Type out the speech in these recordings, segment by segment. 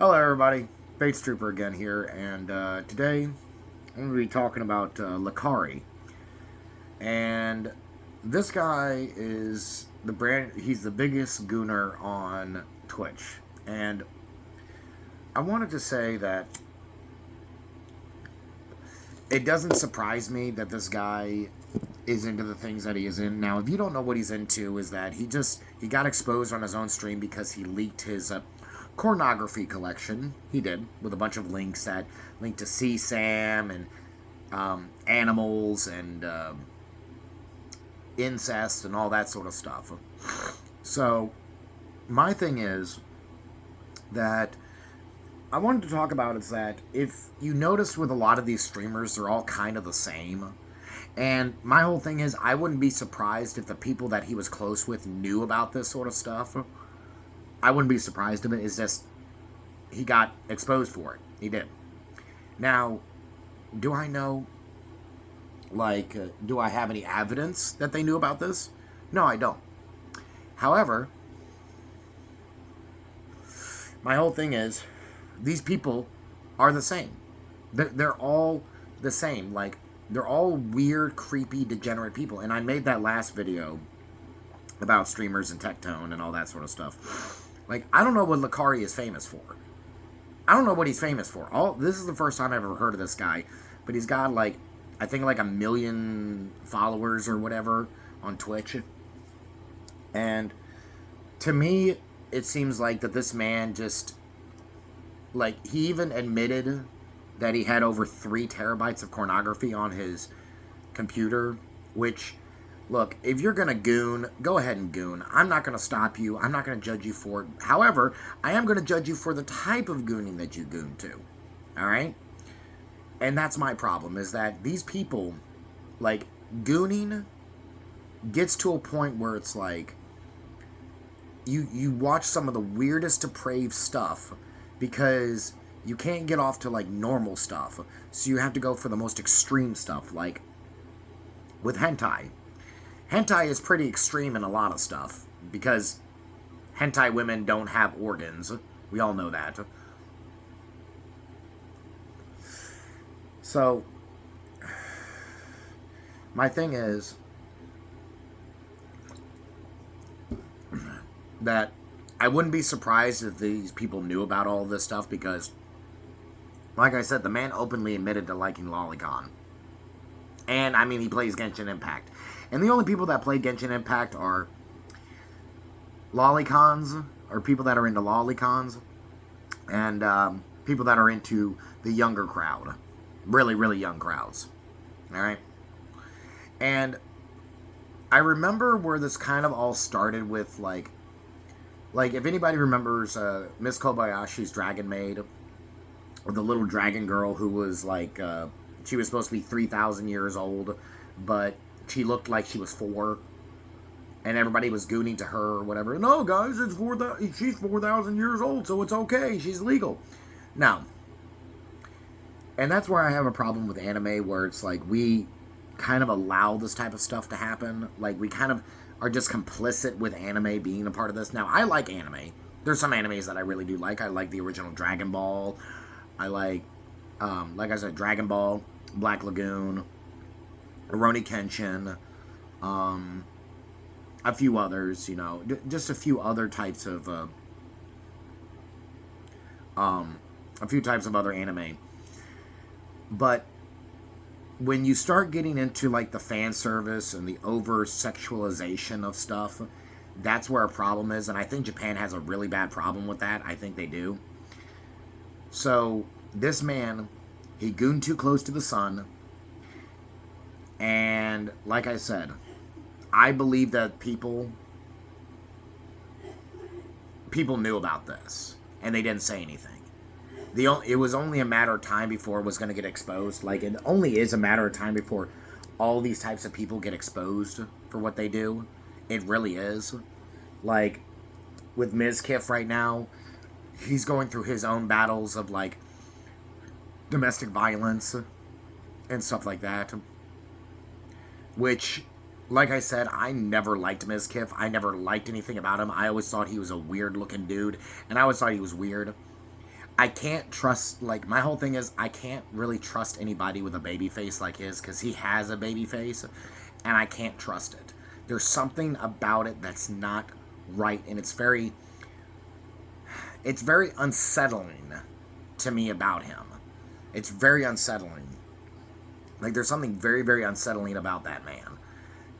Hello, everybody. Bates Trooper again here, and today I'm going to be talking about Lacari. And this guy is the brand. He's the biggest gooner on Twitch, and I wanted to say that it doesn't surprise me that this guy is into the things that he is in. Now, if you don't know what he's into, is that he got exposed on his own stream because he leaked his pornography collection. He did, with a bunch of links that link to CSAM and animals and incest and all that sort of stuff. So my thing is that I wanted to talk about is that if you notice with a lot of these streamers, they're all kind of the same. And my whole thing is, I wouldn't be surprised if the people that he was close with knew about this sort of stuff. I wouldn't be surprised if it. It's just he got exposed for it. He did. Now, do I know, do I have any evidence that they knew about this? No, I don't. However, my whole thing is, these people are the same. They're all the same. Like, they're all weird, creepy, degenerate people. And I made that last video about streamers and Tectone and all that sort of stuff. Like, I don't know what Lacari is famous for. I don't know what he's famous for. This is the first time I've ever heard of this guy. But he's got, I think 1 million followers or whatever on Twitch. And to me, it seems like that this man just, he even admitted that he had over 3 terabytes of pornography on his computer, which, look, if you're going to goon, go ahead and goon. I'm not going to stop you. I'm not going to judge you for it. However, I am going to judge you for the type of gooning that you goon to. All right? And that's my problem, is that these people, gooning gets to a point where it's you watch some of the weirdest depraved stuff because you can't get off to normal stuff, so you have to go for the most extreme stuff, like with hentai. Hentai is pretty extreme in a lot of stuff because hentai women don't have organs. We all know that. So my thing is that I wouldn't be surprised if these people knew about all this stuff because, like I said, the man openly admitted to liking Lolicon. And, I mean, he plays Genshin Impact. And the only people that play Genshin Impact are Lolicons, or people that are into Lolicons, and people that are into the younger crowd. Really, really young crowds. Alright? And I remember where this kind of all started with, if anybody remembers Miss Kobayashi's Dragon Maid, or the little dragon girl who was she was supposed to be 3,000 years old, but she looked like she was 4, and everybody was gooning to her or whatever. No, guys, she's 4,000 years old, so it's okay. She's legal. Now, and that's where I have a problem with anime, where it's we kind of allow this type of stuff to happen. We kind of are just complicit with anime being a part of this. Now, I like anime. There's some animes that I really do like. I like the original Dragon Ball. I like I said, Dragon Ball, Black Lagoon, Rurouni Kenshin, a few others, just a few other types of, other anime. But when you start getting into, the fan service and the over-sexualization of stuff, that's where a problem is, and I think Japan has a really bad problem with that. I think they do. So, this man, he gooned too close to the sun, and, like I said, I believe that people knew about this, and they didn't say anything. It was only a matter of time before it was going to get exposed. It only is a matter of time before all these types of people get exposed for what they do. It really is. With Mizkif right now, he's going through his own battles of, domestic violence and stuff like that. Which, like I said, I never liked Mizkif. I never liked anything about him. I always thought he was a weird-looking dude, and I always thought he was weird. I can't trust, like, my whole thing is I can't really trust anybody with a baby face like his, because he has a baby face, and I can't trust it. There's something about it that's not right, and it's very unsettling to me about him. It's very unsettling. Like, there's something very, very unsettling about that man.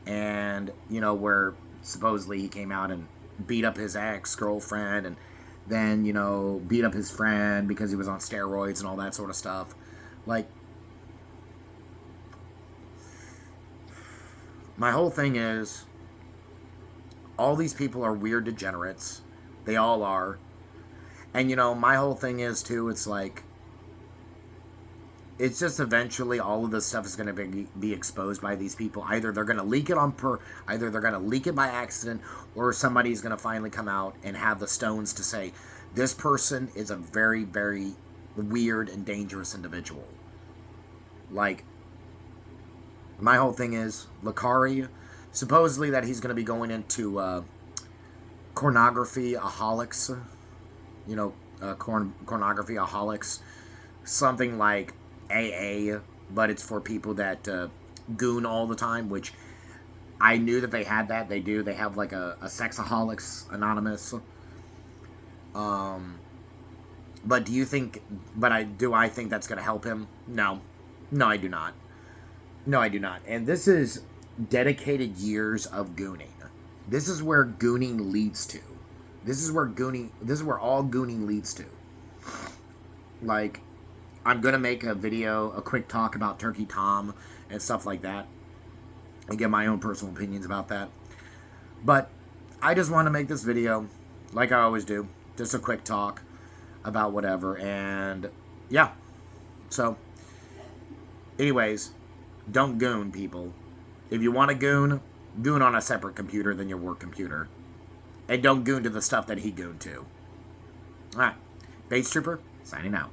And, where supposedly he came out and beat up his ex-girlfriend, and then, beat up his friend because he was on steroids and all that sort of stuff. Like, my whole thing is, all these people are weird degenerates. They all are. And, my whole thing is, too, it's like, it's just eventually all of this stuff is going to be exposed by these people. Either they're going to leak it either they're going to leak it by accident, or somebody's going to finally come out and have the stones to say, this person is a very, very weird and dangerous individual. Like, my whole thing is, Lacari, supposedly that he's going to be going into pornography aholics, pornography aholics, something like AA, but it's for people that goon all the time, which I knew that they had that. They do. They have like a Sexaholics Anonymous. But do I think that's going to help him? No. No, I do not. No, I do not. And this is dedicated years of gooning. This is where gooning leads to. This is where all gooning leads to. Like, I'm going to make a quick talk about Turkey Tom and stuff like that, and give my own personal opinions about that. But I just want to make this video, like I always do, just a quick talk about whatever, and yeah. So, anyways, don't goon, people. If you want to goon on a separate computer than your work computer. And don't goon to the stuff that he gooned to. Alright, Bates Trooper, signing out.